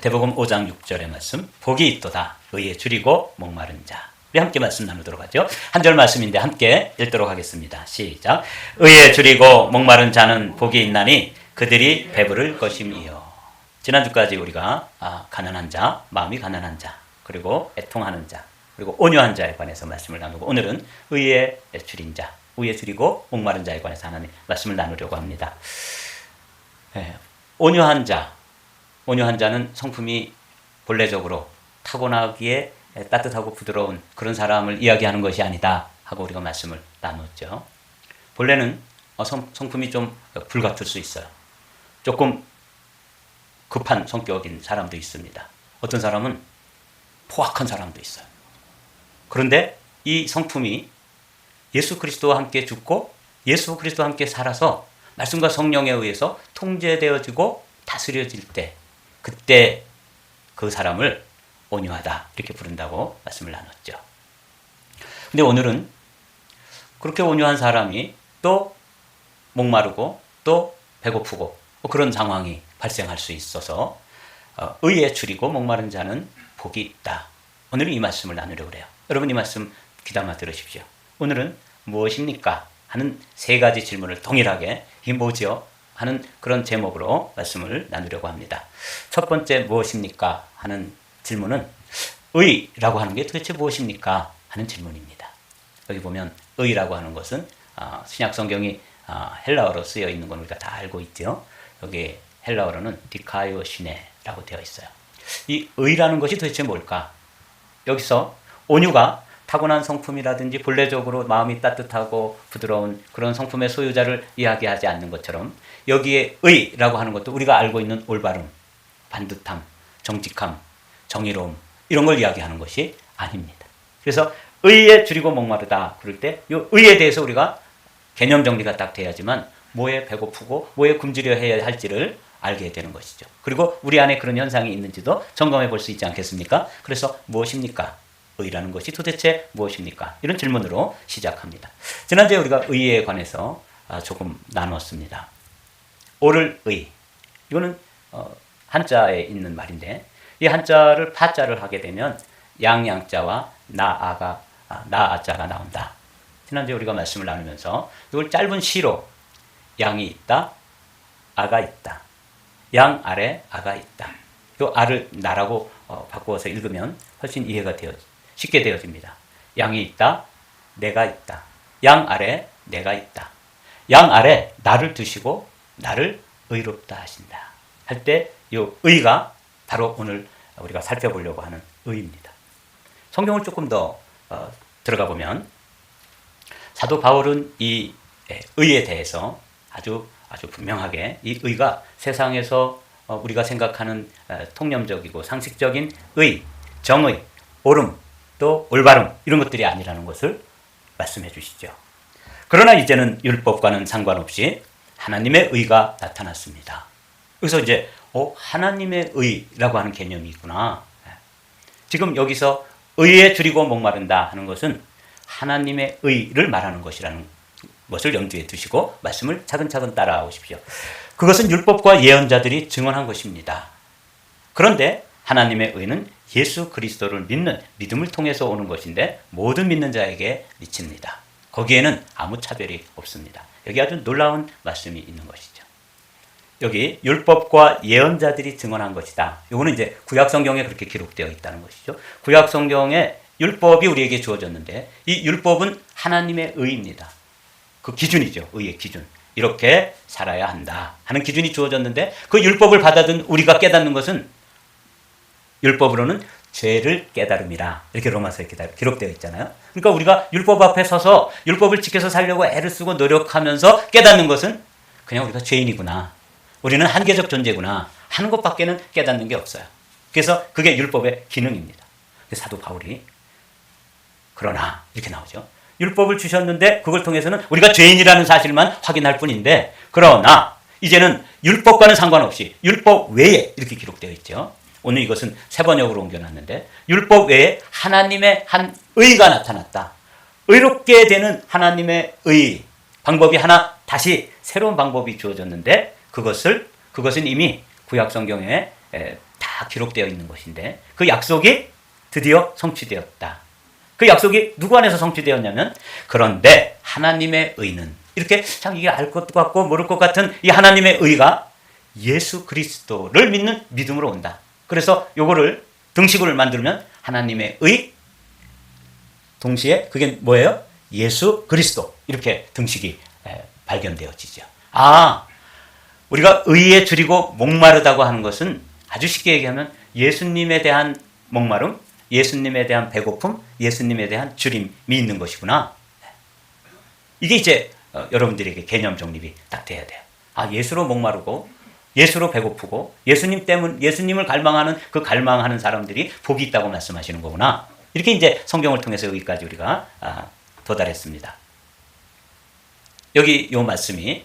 마태복음 5장 6절의 말씀, 복이 있도다 의에 줄이고 목마른 자. 우리 함께 말씀 나누도록 하죠. 한 절 말씀인데 함께 읽도록 하겠습니다. 시작. 의에 줄이고 목마른 자는 복이 있나니 그들이 배부를 것임이요. 지난주까지 우리가 가난한 자, 마음이 가난한 자, 그리고 애통하는 자, 그리고 온유한 자에 관해서 말씀을 나누고, 오늘은 의에 줄인 자, 의에 줄이고 목마른 자에 관해서 하나님 말씀을 나누려고 합니다. 온유한 자는 성품이 본래적으로 타고나기에 따뜻하고 부드러운 그런 사람을 이야기하는 것이 아니다 하고 우리가 말씀을 나눴죠. 본래는 성품이 좀 불같을 수 있어요. 조금 급한 성격인 사람도 있습니다. 어떤 사람은 포악한 사람도 있어요. 그런데 이 성품이 예수 그리스도와 함께 죽고 예수 그리스도와 함께 살아서 말씀과 성령에 의해서 통제되어지고 다스려질 때, 그때 그 사람을 온유하다 이렇게 부른다고 말씀을 나눴죠. 근데 오늘은 그렇게 온유한 사람이 또 목마르고 또 배고프고 그런 상황이 발생할 수 있어서 의에 줄이고 목마른 자는 복이 있다. 오늘은 이 말씀을 나누려고 해요. 여러분 이 말씀 귀담아 들으십시오. 오늘은 무엇입니까? 하는 세 가지 질문을 동일하게 이게 뭐죠? 하는 그런 제목으로 말씀을 나누려고 합니다. 첫 번째 무엇입니까? 하는 질문은 의라고 하는 게 도대체 무엇입니까? 하는 질문입니다. 여기 보면 의라고 하는 것은 신약 성경이 헬라어로 쓰여 있는 건 우리가 다 알고 있죠. 여기 헬라어로는 디카이오시네라고 되어 있어요. 이 의라는 것이 도대체 뭘까? 여기서 온유가 타고난 성품이라든지 본래적으로 마음이 따뜻하고 부드러운 그런 성품의 소유자를 이야기하지 않는 것처럼, 여기에 의라고 하는 것도 우리가 알고 있는 올바름, 반듯함, 정직함, 정의로움 이런 걸 이야기하는 것이 아닙니다. 그래서 의에 줄이고 목마르다 그럴 때 이 의에 대해서 우리가 개념 정리가 딱 돼야지만 뭐에 배고프고 뭐에 굶주려 해야 할지를 알게 되는 것이죠. 그리고 우리 안에 그런 현상이 있는지도 점검해 볼 수 있지 않겠습니까? 그래서 무엇입니까? 의라는 것이 도대체 무엇입니까? 이런 질문으로 시작합니다. 지난주에 우리가 의에 관해서 조금 나눴습니다. 옳을 의, 이거는 한자에 있는 말인데 이 한자를 파자를 하게 되면 양양자와 나아자가 나온다. 지난주에 우리가 말씀을 나누면서 이걸 짧은 시로 양이 있다, 아가 있다, 양 아래 아가 있다. 이 아를 나라고 바꾸어서 읽으면 훨씬 이해가 쉽게 되어집니다. 양이 있다, 내가 있다. 양 아래 내가 있다. 양 아래 나를 두시고 나를 의롭다 하신다. 할 때 이 의가 바로 오늘 우리가 살펴보려고 하는 의입니다. 성경을 조금 더 들어가 보면 사도 바울은 이 의에 대해서 아주 분명하게 이 의가 세상에서 우리가 생각하는 통념적이고 상식적인 의, 정의, 옳음, 또 올바름 이런 것들이 아니라는 것을 말씀해 주시죠. 그러나 이제는 율법과는 상관없이 하나님의 의가 나타났습니다. 그래서 이제 하나님의 의라고 하는 개념이 있구나. 지금 여기서 의에 줄이고 목마른다 하는 것은 하나님의 의를 말하는 것이라는 것을 염두에 두시고 말씀을 차근차근 따라오십시오. 그것은 율법과 예언자들이 증언한 것입니다. 그런데 하나님의 의는 예수 그리스도를 믿는 믿음을 통해서 오는 것인데 모든 믿는 자에게 미칩니다. 거기에는 아무 차별이 없습니다. 여기 아주 놀라운 말씀이 있는 것이죠. 여기 율법과 예언자들이 증언한 것이다. 이거는 이제 구약 성경에 그렇게 기록되어 있다는 것이죠. 구약 성경에 율법이 우리에게 주어졌는데 이 율법은 하나님의 의입니다. 그 기준이죠. 의의 기준. 이렇게 살아야 한다 하는 기준이 주어졌는데 그 율법을 받아든 우리가 깨닫는 것은 율법으로는 죄를 깨달음이라 이렇게 로마서에 기록되어 있잖아요. 그러니까 우리가 율법 앞에 서서 율법을 지켜서 살려고 애를 쓰고 노력하면서 깨닫는 것은 그냥 우리가 죄인이구나, 우리는 한계적 존재구나 하는 것밖에는 깨닫는 게 없어요. 그래서 그게 율법의 기능입니다. 사도 바울이 그러나 이렇게 나오죠. 율법을 주셨는데 그걸 통해서는 우리가 죄인이라는 사실만 확인할 뿐인데, 그러나 이제는 율법과는 상관없이 율법 외에 이렇게 기록되어 있죠. 오늘 이것은 세 번역으로 옮겨놨는데 율법 외에 하나님의 한 의가 나타났다. 의롭게 되는 하나님의 의 방법이 하나 다시 새로운 방법이 주어졌는데 그것은 이미 구약 성경에 다 다 기록되어 있는 것인데 그 약속이 드디어 성취되었다. 그 약속이 누구 안에서 성취되었냐면 그런데 하나님의 의는 이렇게 참 이게 알 것도 같고 모를 것 같은 이 하나님의 의가 예수 그리스도를 믿는 믿음으로 온다. 그래서 요거를 등식을 만들면 하나님의 의 동시에 그게 뭐예요? 예수 그리스도 이렇게 등식이 발견되어지죠. 우리가 의에 줄이고 목마르다고 하는 것은 아주 쉽게 얘기하면 예수님에 대한 목마름, 예수님에 대한 배고픔, 예수님에 대한 줄임이 있는 것이구나. 이게 이제 여러분들에게 개념 정립이 딱 돼야 돼요. 예수로 목마르고 예수로 배고프고 예수님을 갈망하는 그 갈망하는 사람들이 복이 있다고 말씀하시는 거구나. 이렇게 이제 성경을 통해서 여기까지 우리가 도달했습니다. 여기 요 말씀을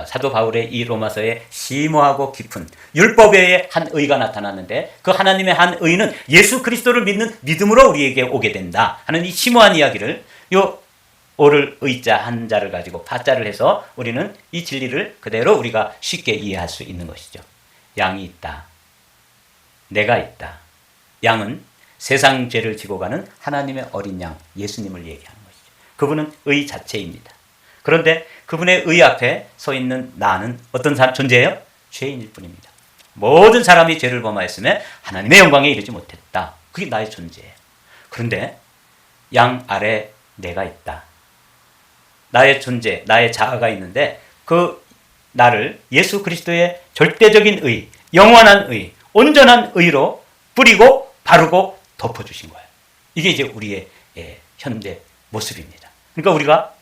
사도 바울의 이 로마서에 심오하고 깊은 율법의 한 의가 나타났는데 그 하나님의 한 의는 예수 그리스도를 믿는 믿음으로 우리에게 오게 된다 하는 이 심오한 이야기를 요 오를 의자 한자를 가지고 파자를 해서 우리는 이 진리를 그대로 우리가 쉽게 이해할 수 있는 것이죠. 양이 있다. 내가 있다. 양은 세상 죄를 지고 가는 하나님의 어린 양 예수님을 얘기하는 것이죠. 그분은 의 자체입니다. 그런데 그분의 의 앞에 서 있는 나는 어떤 존재예요? 죄인일 뿐입니다. 모든 사람이 죄를 범하였으며 하나님의 영광에 이르지 못했다. 그게 나의 존재예요. 그런데 양 아래 내가 있다. 나의 존재, 나의 자아가 있는데 그 나를 예수 그리스도의 절대적인 의, 영원한 의, 온전한 의로 뿌리고 바르고 덮어주신 거예요. 이게 이제 우리의 현대 모습입니다. 그러니까 우리가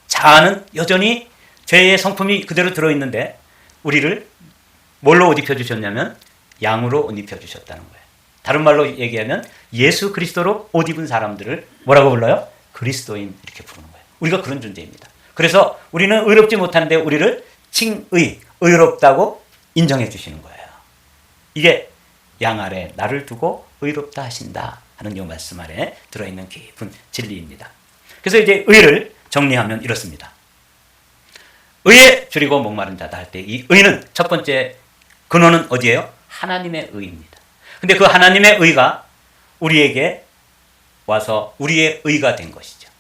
자아는 여전히 죄의 성품이 그대로 들어있는데 우리를 뭘로 옷 입혀주셨냐면 양으로 옷 입혀주셨다는 거예요. 다른 말로 얘기하면 예수 그리스도로 옷 입은 사람들을 뭐라고 불러요? 그리스도인 이렇게 부르는 거예요. 우리가 그런 존재입니다. 그래서 우리는 의롭지 못한데 우리를 의롭다고 인정해 주시는 거예요. 이게 양 아래 나를 두고 의롭다 하신다 하는 이 말씀 아래 들어있는 깊은 진리입니다. 그래서 이제 의를 정리하면 이렇습니다. 의에 줄이고 목마른 자다 할 때 이 의는 첫 번째 근원은 어디예요? 하나님의 의입니다. 근데 그 하나님의 의가 우리에게 와서 우리의 의가 된 것이죠.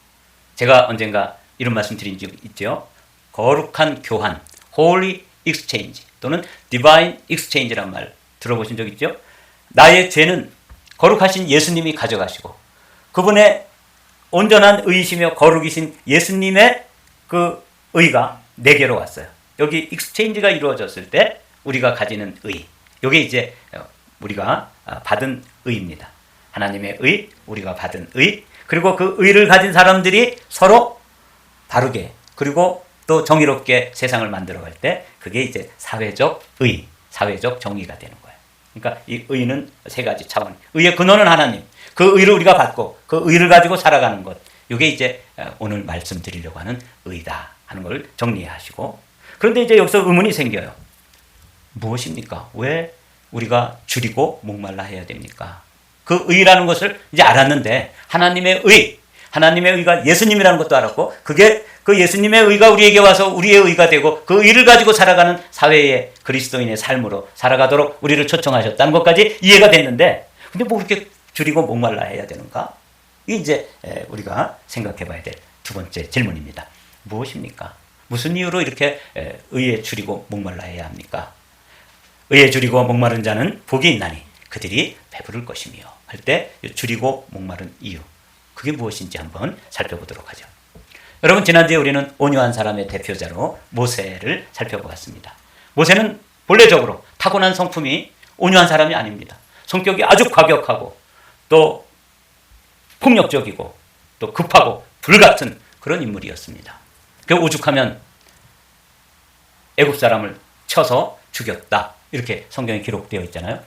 제가 언젠가 이런 말씀 드린 적 있죠. 거룩한 교환, Holy Exchange 또는 Divine Exchange라는 말 들어보신 적 있죠? 나의 죄는 거룩하신 예수님이 가져가시고 그분의 온전한 의이시며 거룩이신 예수님의 그 의가 내게로 왔어요. 여기 exchange가 이루어졌을 때 우리가 가지는 의, 이게 이제 우리가 받은 의입니다. 하나님의 의, 우리가 받은 의, 그리고 그 의를 가진 사람들이 서로 바르게 그리고 또 정의롭게 세상을 만들어갈 때 그게 이제 사회적 의, 사회적 정의가 되는 거예요. 그러니까 이 의는 세 가지 차원. 의의 근원은 하나님. 그 의를 우리가 받고 그 의를 가지고 살아가는 것. 이게 이제 오늘 말씀드리려고 하는 의다 하는 걸 정리하시고. 그런데 이제 여기서 의문이 생겨요. 무엇입니까? 왜 우리가 줄이고 목말라 해야 됩니까? 그 의라는 것을 이제 알았는데 하나님의 의가 예수님이라는 것도 알았고 그게 그 예수님의 의가 우리에게 와서 우리의 의가 되고 그 의를 가지고 살아가는 사회의 그리스도인의 삶으로 살아가도록 우리를 초청하셨다는 것까지 이해가 됐는데 근데 뭐 그렇게 줄이고 목말라 해야 되는가? 이게 이제 우리가 생각해 봐야 될 두 번째 질문입니다. 무엇입니까? 무슨 이유로 이렇게 의에 줄이고 목말라 해야 합니까? 의에 줄이고 목마른 자는 복이 있나니 그들이 배부를 것이며 할 때 줄이고 목마른 이유 그게 무엇인지 한번 살펴보도록 하죠. 여러분 지난주에 우리는 온유한 사람의 대표자로 모세를 살펴보았습니다. 모세는 본래적으로 타고난 성품이 온유한 사람이 아닙니다. 성격이 아주 과격하고 또 폭력적이고 또 급하고 불같은 그런 인물이었습니다. 그 오죽하면 애굽 사람을 쳐서 죽였다 이렇게 성경에 기록되어 있잖아요.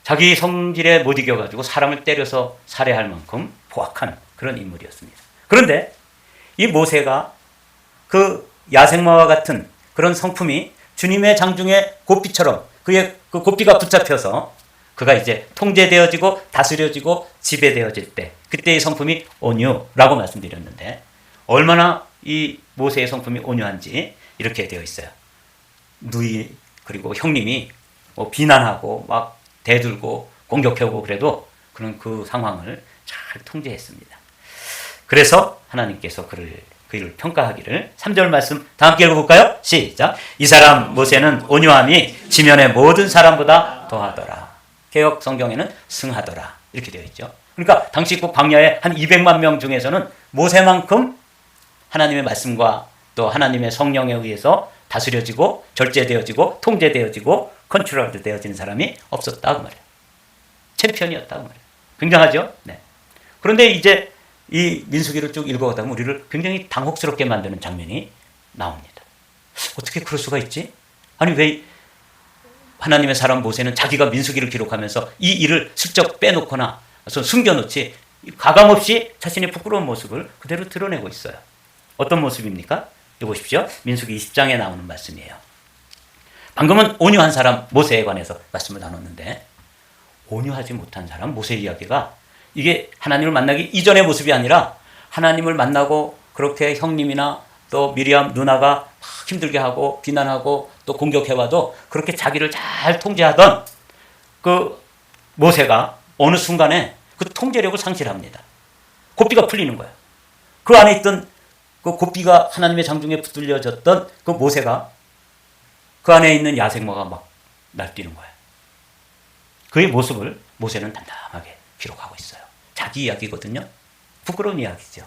자기 성질에 못 이겨가지고 사람을 때려서 살해할 만큼 포악한 그런 인물이었습니다. 그런데 이 모세가 그 야생마와 같은 그런 성품이 주님의 장중의 고삐처럼 그의 그 고삐가 붙잡혀서 그가 이제 통제되어지고 다스려지고 지배되어질 때 그때의 성품이 온유라고 말씀드렸는데 얼마나 이 모세의 성품이 온유한지 이렇게 되어 있어요. 누이 그리고 형님이 뭐 비난하고 막 대들고 공격해오고 그래도 그는 그 상황을 잘 통제했습니다. 그래서 하나님께서 그를 평가하기를 3절 말씀 다 함께 읽어볼까요? 시작. 이 사람 모세는 온유함이 지면의 모든 사람보다 더하더라. 개역 성경에는 승하더라 이렇게 되어 있죠. 그러니까 당시 그 광야의 한 200만 명 중에서는 모세만큼 하나님의 말씀과 또 하나님의 성령에 의해서 다스려지고 절제되어지고 통제되어지고 컨트롤 되어지는 사람이 없었다 그 말이에요. 챔피언이었다 그 말이에요. 굉장하죠? 네. 그런데 이제 이 민수기를 쭉 읽어가다 보면 우리를 굉장히 당혹스럽게 만드는 장면이 나옵니다. 어떻게 그럴 수가 있지? 아니 왜 하나님의 사람 모세는 자기가 민수기를 기록하면서 이 일을 슬쩍 빼놓거나 숨겨놓지 가감없이 자신의 부끄러운 모습을 그대로 드러내고 있어요. 어떤 모습입니까? 이거 보십시오. 민수기 20장에 나오는 말씀이에요. 방금은 온유한 사람 모세에 관해서 말씀을 나눴는데 온유하지 못한 사람 모세 이야기가 이게 하나님을 만나기 이전의 모습이 아니라 하나님을 만나고 그렇게 형님이나 또 미리암 누나가 막 힘들게 하고 비난하고 또 공격해와도 그렇게 자기를 잘 통제하던 그 모세가 어느 순간에 그 통제력을 상실합니다. 고삐가 풀리는 거예요. 그 안에 있던 그 고삐가 하나님의 장중에 붙들려졌던 그 모세가 그 안에 있는 야생마가 막 날뛰는 거예요. 그의 모습을 모세는 담담하게 기록하고 있어요. 자기 이야기거든요. 부끄러운 이야기죠.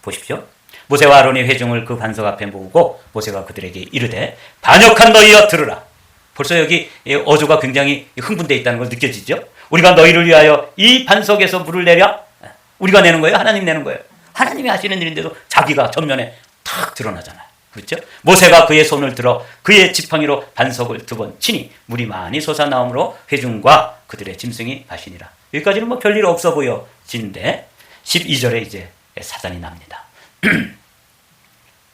보십시오. 모세와 아론이 회중을 그 반석 앞에 모으고 모세가 그들에게 이르되 반역한 너희여 들으라. 벌써 여기 어조가 굉장히 흥분되어 있다는 걸 느껴지죠. 우리가 너희를 위하여 이 반석에서 물을 내랴? 우리가 내는 거예요? 하나님 내는 거예요? 하나님이 하시는 일인데도 자기가 전면에 탁 드러나잖아요. 그렇죠? 모세가 그의 손을 들어 그의 지팡이로 반석을 2번 치니 물이 많이 솟아나오므로 회중과 그들의 짐승이 마시니라. 여기까지는 뭐 별일 없어 보여지는데 12절에 이제 사단이 납니다.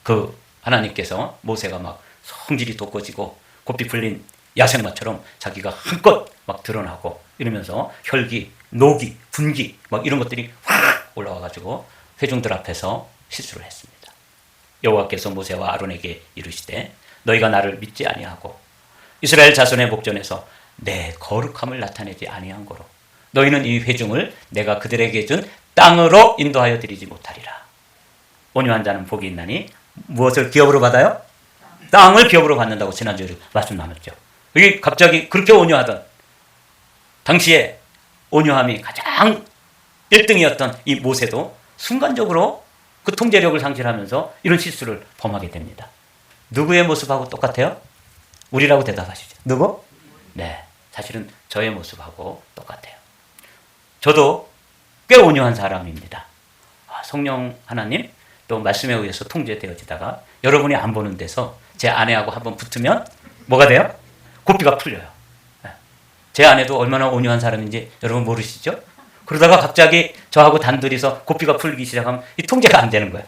그 하나님께서 모세가 막 성질이 돋궈지고 고삐 풀린 야생마처럼 자기가 한껏 막 드러나고 이러면서 혈기, 노기, 분기 막 이런 것들이 확 올라와가지고 회중들 앞에서 실수를 했습니다. 여호와께서 모세와 아론에게 이르시되 너희가 나를 믿지 아니하고 이스라엘 자손의 목전에서 내 거룩함을 나타내지 아니한 거로 너희는 이 회중을 내가 그들에게 준 땅으로 인도하여 드리지 못하리라. 온유한 자는 복이 있나니 무엇을 기업으로 받아요? 땅을 기업으로 받는다고 지난주에 말씀 나눴죠. 여기 갑자기 그렇게 온유하던 당시에 온유함이 가장 1등이었던 이 모세도 순간적으로 그 통제력을 상실하면서 이런 실수를 범하게 됩니다. 누구의 모습하고 똑같아요? 우리라고 대답하시죠. 누구? 네, 사실은 저의 모습하고 똑같아요. 저도 꽤 온유한 사람입니다. 성령 하나님 또 말씀에 의해서 통제되어지다가 여러분이 안 보는 데서 제 아내하고 한번 붙으면 뭐가 돼요? 고삐가 풀려요. 제 아내도 얼마나 온유한 사람인지 여러분 모르시죠? 그러다가 갑자기 저하고 단둘이서 고삐가 풀리기 시작하면 이 통제가 안 되는 거예요.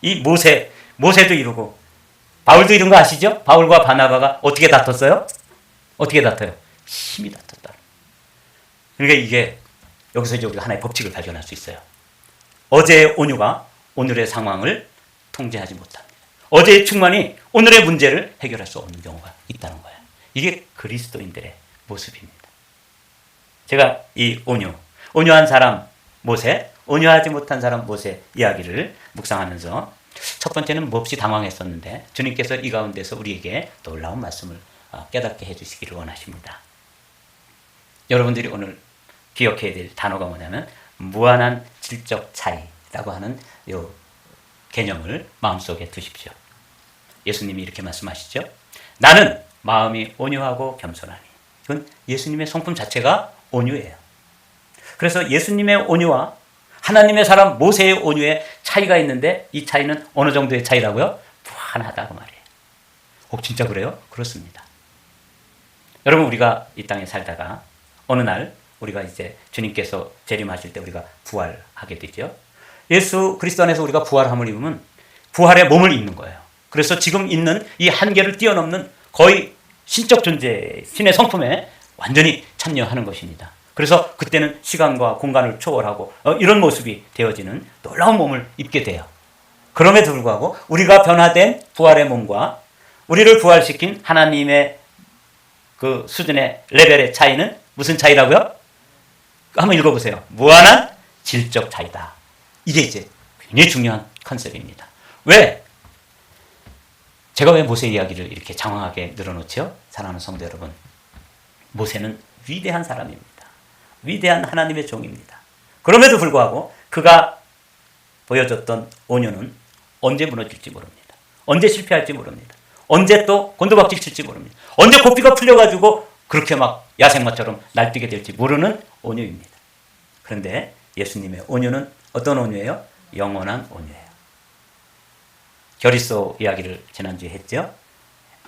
이 모세도 이러고 바울도 이런 거 아시죠? 바울과 바나바가 어떻게 다퉜어요? 어떻게 다퉈요? 힘이 다퉜다. 그러니까 이게 여기서 이제 우리가 하나의 법칙을 발견할 수 있어요. 어제의 온유가 오늘의 상황을 통제하지 못합니다. 어제의 충만이 오늘의 문제를 해결할 수 없는 경우가 있다는 거예요. 이게 그리스도인들의 모습입니다. 제가 이 온유한 사람 모세, 온유하지 못한 사람 모세 이야기를 묵상하면서 첫 번째는 몹시 당황했었는데 주님께서 이 가운데서 우리에게 놀라운 말씀을 깨닫게 해주시기를 원하십니다. 여러분들이 오늘 기억해야 될 단어가 뭐냐면 무한한 질적 차이라고 하는 이 개념을 마음속에 두십시오. 예수님이 이렇게 말씀하시죠. 나는 마음이 온유하고 겸손하니. 이건 예수님의 성품 자체가 온유예요. 그래서 예수님의 온유와 하나님의 사람 모세의 온유에 차이가 있는데 이 차이는 어느 정도의 차이라고요? 무한하다 그 말이에요. 진짜 그래요? 그렇습니다. 여러분 우리가 이 땅에 살다가 어느 날 우리가 이제 주님께서 재림하실 때 우리가 부활하게 되죠. 예수 그리스도 안에서 우리가 부활함을 입으면 부활의 몸을 입는 거예요. 그래서 지금 있는 이 한계를 뛰어넘는 거의 신적 존재, 신의 성품에 완전히 참여하는 것입니다. 그래서 그때는 시간과 공간을 초월하고 이런 모습이 되어지는 놀라운 몸을 입게 돼요. 그럼에도 불구하고 우리가 변화된 부활의 몸과 우리를 부활시킨 하나님의 그 수준의 레벨의 차이는 무슨 차이라고요? 한번 읽어보세요. 무한한 질적 차이다. 이게 이제 굉장히 중요한 컨셉입니다. 왜? 제가 왜 모세 이야기를 이렇게 장황하게 늘어놓죠? 사랑하는 성도 여러분, 모세는 위대한 사람입니다. 위대한 하나님의 종입니다. 그럼에도 불구하고 그가 보여줬던 온유는 언제 무너질지 모릅니다. 언제 실패할지 모릅니다. 언제 또 곤두박질 칠지 모릅니다. 언제 고삐가 풀려가지고 그렇게 막 야생마처럼 날뛰게 될지 모르는 온유입니다. 그런데 예수님의 온유는 어떤 온유예요? 영원한 온유예요. 결의소 이야기를 지난주에 했죠.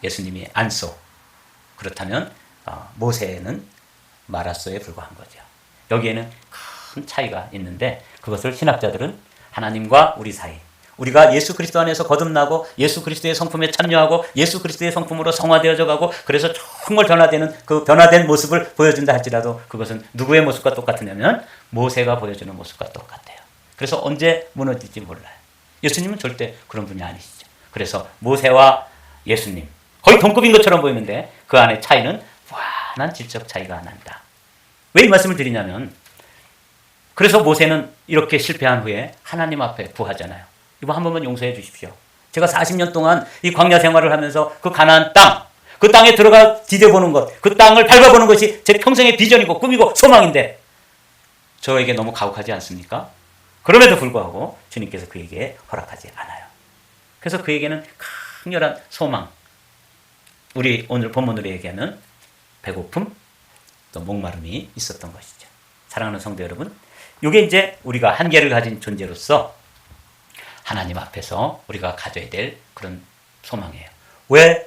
예수님이 안소. 그렇다면 모세는 마라소에 불과한 거죠. 여기에는 큰 차이가 있는데 그것을 신학자들은 하나님과 우리 사이, 우리가 예수 그리스도 안에서 거듭나고 예수 그리스도의 성품에 참여하고 예수 그리스도의 성품으로 성화되어져 가고 그래서 정말 변화되는 그 변화된 모습을 보여준다 할지라도 그것은 누구의 모습과 똑같으냐면 모세가 보여주는 모습과 똑같아요. 그래서 언제 무너질지 몰라요. 예수님은 절대 그런 분이 아니시죠. 그래서 모세와 예수님 거의 동급인 것처럼 보이는데 그 안에 차이는 무한한 질적 차이가 난다. 왜 이 말씀을 드리냐면 그래서 모세는 이렇게 실패한 후에 하나님 앞에 구하잖아요. 이거 한 번만 용서해 주십시오. 제가 40년 동안 이 광야 생활을 하면서 그 가나안 땅, 그 땅에 들어가 디뎌보는 것, 그 땅을 밟아보는 것이 제 평생의 비전이고 꿈이고 소망인데 저에게 너무 가혹하지 않습니까? 그럼에도 불구하고 주님께서 그에게 허락하지 않아요. 그래서 그에게는 강렬한 소망, 우리 오늘 본문으로 얘기하는 배고픔, 또 목마름이 있었던 것이죠. 사랑하는 성도 여러분, 이게 이제 우리가 한계를 가진 존재로서 하나님 앞에서 우리가 가져야 될 그런 소망이에요. 왜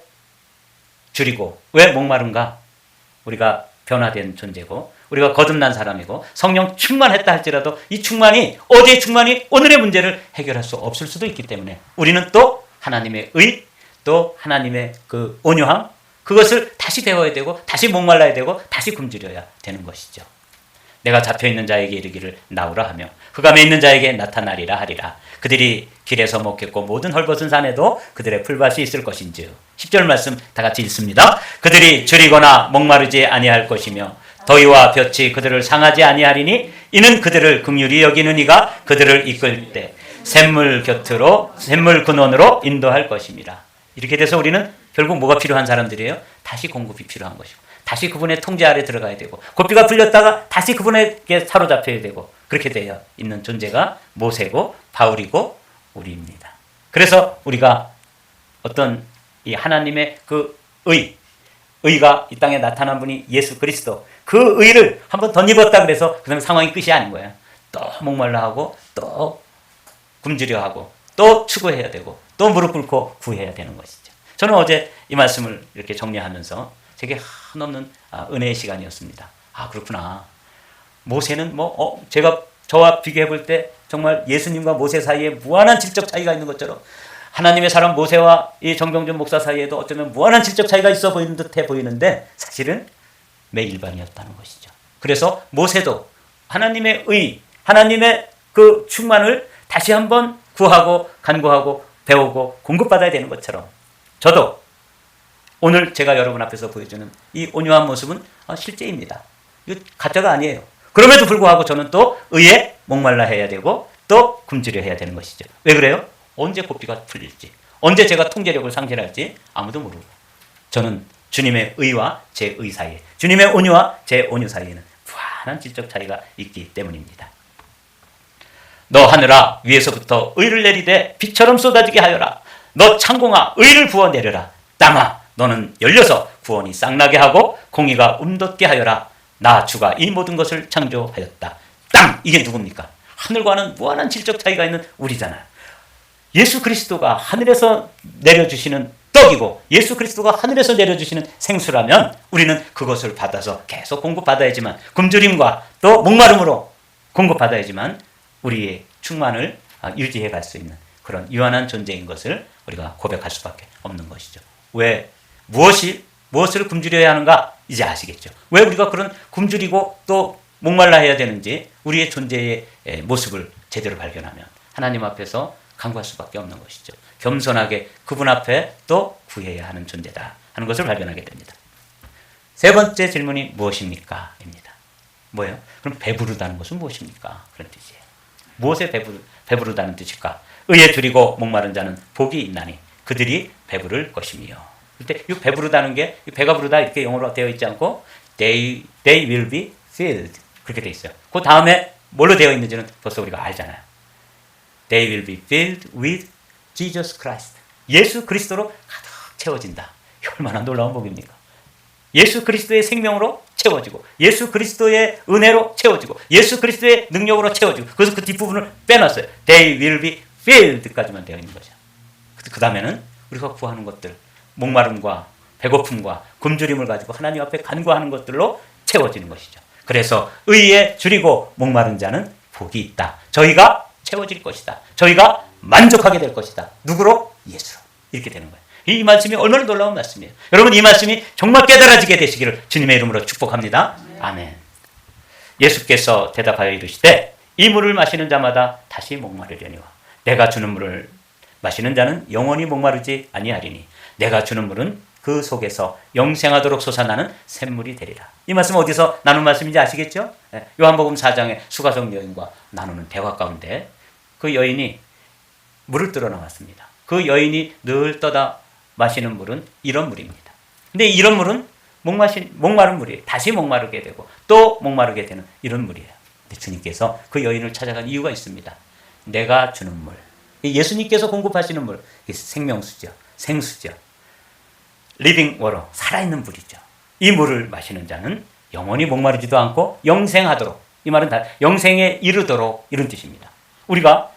줄이고 왜 목마른가? 우리가 변화된 존재고 우리가 거듭난 사람이고 성령 충만했다 할지라도 이 충만이 어제의 충만이 오늘의 문제를 해결할 수 없을 수도 있기 때문에 우리는 또 하나님의 의, 또 하나님의 그 온유함, 그것을 다시 배워야 되고 다시 목말라야 되고 다시 굶주려야 되는 것이죠. 내가 잡혀있는 자에게 이르기를 나오라 하며 흑암에 있는 자에게 나타나리라 하리라. 그들이 길에서 먹겠고 모든 헐벗은 산에도 그들의 풀밭이 있을 것인즉. 10절 말씀 다 같이 읽습니다. 그들이 줄이거나 목마르지 아니할 것이며 더위와 볕이 그들을 상하지 아니하리니 이는 그들을 긍휼히 여기는 이가 그들을 이끌 때 샘물 곁으로 샘물 근원으로 인도할 것임이라. 이렇게 돼서 우리는 결국 뭐가 필요한 사람들이에요? 다시 공급이 필요한 것이고 다시 그분의 통제 아래 들어가야 되고 고삐가 풀렸다가 다시 그분에게 사로잡혀야 되고 그렇게 되어 있는 존재가 모세고 바울이고 우리입니다. 그래서 우리가 어떤 이 하나님의 그 의가 이 땅에 나타난 분이 예수 그리스도, 그 의를 한번 덧입었다 그래서 그다음 상황이 끝이 아닌 거예요. 또 목말라 하고 또 굶주려 하고 또 추구해야 되고 또 무릎 꿇고 구해야 되는 것이죠. 저는 어제 이 말씀을 이렇게 정리하면서 되게 한없는 은혜의 시간이었습니다. 아, 그렇구나. 모세는 제가 저와 비교해 볼 때 정말 예수님과 모세 사이에 무한한 질적 차이가 있는 것처럼 하나님의 사람 모세와 이 정병준 목사 사이에도 어쩌면 무한한 질적 차이가 있어 보이는 듯해 보이는데 사실은 매일반이었다는 것이죠. 그래서 모세도 하나님의 의, 하나님의 그 충만을 다시 한번 구하고 간구하고 배우고 공급받아야 되는 것처럼 저도 오늘 제가 여러분 앞에서 보여주는 이 온유한 모습은 실제입니다. 이거 가짜가 아니에요. 그럼에도 불구하고 저는 또 의에 목말라 해야 되고 또 굶주려 해야 되는 것이죠. 왜 그래요? 언제 고삐가 풀릴지, 언제 제가 통제력을 상실할지 아무도 모르고 저는 주님의 의와 제 의 사이에, 주님의 온유와 제 온유 사이에는 무한한 질적 차이가 있기 때문입니다. 너 하늘아 위에서부터 의를 내리되 비처럼 쏟아지게 하여라. 너 창공아 의를 부어내려라. 땅아 너는 열려서 구원이 쌍나게 하고 공의가 움돋게 하여라. 나 주가 이 모든 것을 창조하였다. 땅! 이게 누굽니까? 하늘과는 무한한 질적 차이가 있는 우리잖아요. 예수 그리스도가 하늘에서 내려주시는 떡이고 예수 그리스도가 하늘에서 내려주시는 생수라면 우리는 그것을 받아서 계속 공급받아야지만, 굶주림과 또 목마름으로 공급받아야지만 우리의 충만을 유지해 갈 수 있는 그런 유한한 존재인 것을 우리가 고백할 수밖에 없는 것이죠. 왜? 무엇을 굶주려야 하는가? 이제 아시겠죠. 왜 우리가 그런 굶주리고 또 목말라 해야 되는지 우리의 존재의 모습을 제대로 발견하면 하나님 앞에서 간구할 수밖에 없는 것이죠. 겸손하게 그분 앞에 또 구해야 하는 존재다 하는 것을 발견하게 됩니다. 세 번째 질문이 무엇입니까? 입니다. 뭐예요? 그럼 배부르다는 것은 무엇입니까? 그런 뜻이에요. 무엇에 배부르다는 뜻일까? 의에 줄이고 목마른 자는 복이 있나니 그들이 배부를 것이며. 그때 이 배부르다는 게 배가 부르다 이렇게 영어로 되어 있지 않고 they will be filled 그렇게 되어 있어요. 그 다음에 뭘로 되어 있는지는 벌써 우리가 알잖아요. They will be filled with Jesus Christ. 예수 그리스도로 가득 채워진다. 얼마나 놀라운 복입니까? 예수 그리스도의 생명으로 채워지고 예수 그리스도의 은혜로 채워지고 예수 그리스도의 능력으로 채워지고 그래서 그 뒷부분을 빼놨어요. They will be filled까지만 되어 있는 거죠. 그 다음에는 우리가 구하는 것들 목마름과 배고픔과 굶주림을 가지고 하나님 앞에 간구하는 것들로 채워지는 것이죠. 그래서 의에 줄이고 목마른 자는 복이 있다. 저희가 채워질 것이다. 저희가 만족하게 될 것이다. 누구로? 예수로. 이렇게 되는 거예요. 이 말씀이 얼마나 놀라운 말씀이에요. 여러분 이 말씀이 정말 깨달아지게 되시기를 주님의 이름으로 축복합니다. 아멘. 예수께서 대답하여 이르시되 이 물을 마시는 자마다 다시 목마르려니와 내가 주는 물을 마시는 자는 영원히 목마르지 아니하리니 내가 주는 물은 그 속에서 영생하도록 솟아나는 샘물이 되리라. 이 말씀 어디서 나눈 말씀인지 아시겠죠? 요한복음 4장의 수가성 여인과 나누는 대화 가운데 그 여인이 물을 들어 나왔습니다. 그 여인이 늘 떠다 마시는 물은 이런 물입니다. 근데 이런 물은 목마른 물이에요. 다시 목마르게 되고 또 목마르게 되는 이런 물이에요. 근데 주님께서 그 여인을 찾아간 이유가 있습니다. 내가 주는 물. 예수님께서 공급하시는 물. 생명수죠. 생수죠. 리빙 워터. 살아있는 물이죠. 이 물을 마시는 자는 영원히 목마르지도 않고 영생하도록. 이 말은 다 영생에 이르도록 이런 뜻입니다. 우리가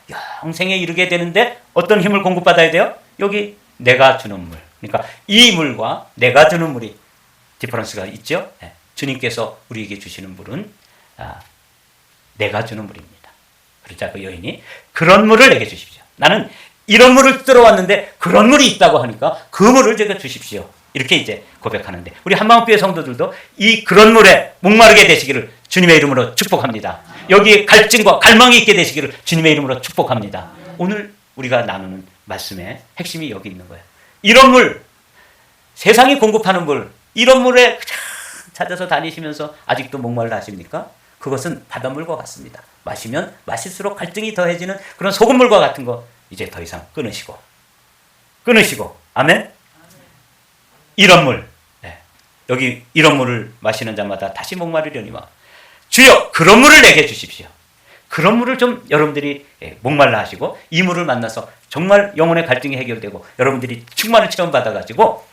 영생에 이르게 되는데 어떤 힘을 공급받아야 돼요? 여기 내가 주는 물. 그러니까 이 물과 내가 주는 물이 디퍼런스가 있죠. 주님께서 우리에게 주시는 물은 내가 주는 물입니다. 그러자 그 여인이 그런 물을 내게 주십시오. 나는 이런 물을 들어왔는데 그런 물이 있다고 하니까 그 물을 제가 주십시오. 이렇게 이제 고백하는데 우리 한방교회 성도들도 이 그런 물에 목마르게 되시기를 주님의 이름으로 축복합니다. 여기에 갈증과 갈망이 있게 되시기를 주님의 이름으로 축복합니다. 오늘 우리가 나누는 말씀의 핵심이 여기 있는 거예요. 이런 물, 세상이 공급하는 물, 이런 물에 찾아서 다니시면서 아직도 목말라 하십니까? 그것은 바닷물과 같습니다. 마시면 마실수록 갈증이 더해지는 그런 소금물과 같은 거 이제 더 이상 끊으시고 아멘? 이런 물, 여기 이런 물을 마시는 자마다 다시 목마르려니와 주여 그런 물을 내게 주십시오. 그런 물을 좀 여러분들이 목말라 하시고 이 물을 만나서 정말 영혼의 갈등이 해결되고 여러분들이 충만을 체험받아가지고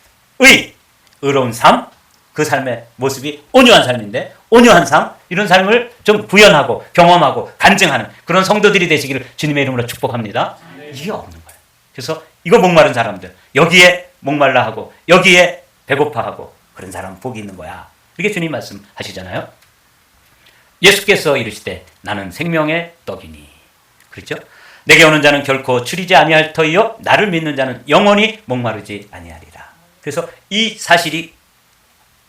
의로운 삶, 그 삶의 모습이 온유한 삶인데 온유한 삶, 이런 삶을 좀 구현하고 경험하고 간증하는 그런 성도들이 되시기를 주님의 이름으로 축복합니다. 이게 없는 거예요. 그래서 이거 목마른 사람들, 여기에 목말라 하고 여기에 배고파하고 그런 사람은 복이 있는 거야. 이렇게 주님 말씀하시잖아요. 예수께서 이르시되 나는 생명의 떡이니. 그렇죠? 내게 오는 자는 결코 줄이지 아니할 터이요 나를 믿는 자는 영원히 목마르지 아니하리라. 그래서 이 사실이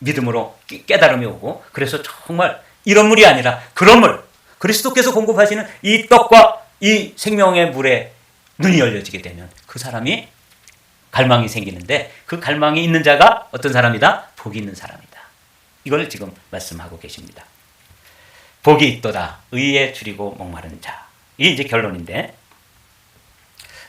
믿음으로 깨달음이 오고 그래서 정말 이런 물이 아니라 그런 물, 그리스도께서 공급하시는 이 떡과 이 생명의 물에 눈이 열려지게 되면 그 사람이 갈망이 생기는데 그 갈망이 있는 자가 어떤 사람이다? 복이 있는 사람이다. 이걸 지금 말씀하고 계십니다. 복이 있도다. 의에 줄이고 목마른 자. 이게 이제 결론인데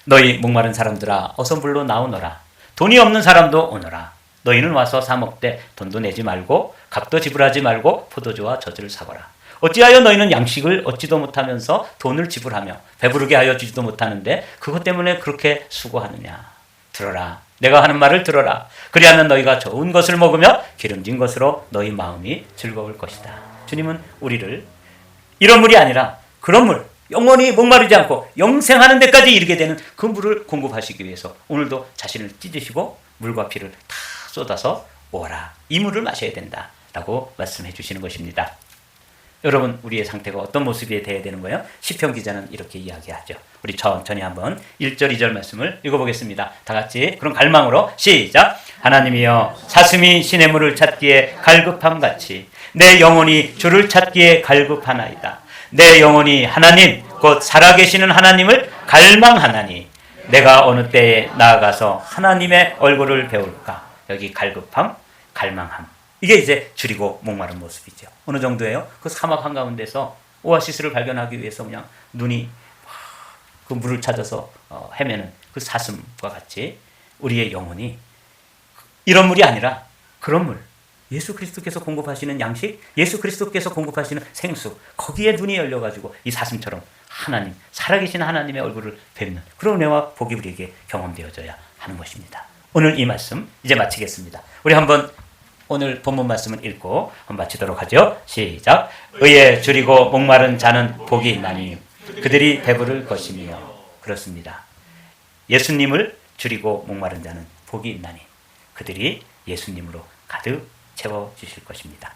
너희 목마른 사람들아 어서 물로 나오너라. 돈이 없는 사람도 오너라. 너희는 와서 사 먹되 돈도 내지 말고 값도 지불하지 말고 포도주와 젖을 사거라. 어찌하여 너희는 양식을 얻지도 못하면서 돈을 지불하며 배부르게 하여 주지도 못하는데 그것 때문에 그렇게 수고하느냐. 들어라. 내가 하는 말을 들어라. 그리하면 너희가 좋은 것을 먹으며 기름진 것으로 너희 마음이 즐거울 것이다. 주님은 우리를 이런 물이 아니라 그런 물, 영원히 목마르지 않고 영생하는 데까지 이르게 되는 그 물을 공급하시기 위해서 오늘도 자신을 찢으시고 물과 피를 다 쏟아서 오라. 이 물을 마셔야 된다라고 말씀해 주시는 것입니다. 여러분 우리의 상태가 어떤 모습이 되어야 되는 거예요? 시편 기자는 이렇게 이야기하죠. 우리 천천히 한번 1절 2절 말씀을 읽어보겠습니다. 다 같이 그럼 갈망으로 시작. 하나님이여 사슴이 시냇물을 찾기에 갈급함같이 내 영혼이 주를 찾기에 갈급하나이다. 내 영혼이 하나님 곧 살아계시는 하나님을 갈망하나니 내가 어느 때에 나아가서 하나님의 얼굴을 배울까. 여기 갈급함, 갈망함. 이게 이제 줄이고 목마른 모습이죠. 어느 정도예요? 그 사막 한가운데서 오아시스를 발견하기 위해서 그냥 눈이 그 물을 찾아서 헤매는 그 사슴과 같이 우리의 영혼이 이런 물이 아니라 그런 물, 예수 그리스도께서 공급하시는 양식, 예수 그리스도께서 공급하시는 생수, 거기에 눈이 열려가지고 이 사슴처럼 하나님, 살아계신 하나님의 얼굴을 뵙는 그런 은혜와 복이 우리에게 경험되어져야 하는 것입니다. 오늘 이 말씀 이제 마치겠습니다. 우리 한번 오늘 본문 말씀을 읽고 한번 마치도록 하죠. 시작. 의에 줄이고 목마른 자는 복이 있나니 그들이 배부를 것이며. 그렇습니다. 예수님을 줄이고 목마른 자는 복이 있나니 그들이 예수님으로 가득 채워주실 것입니다.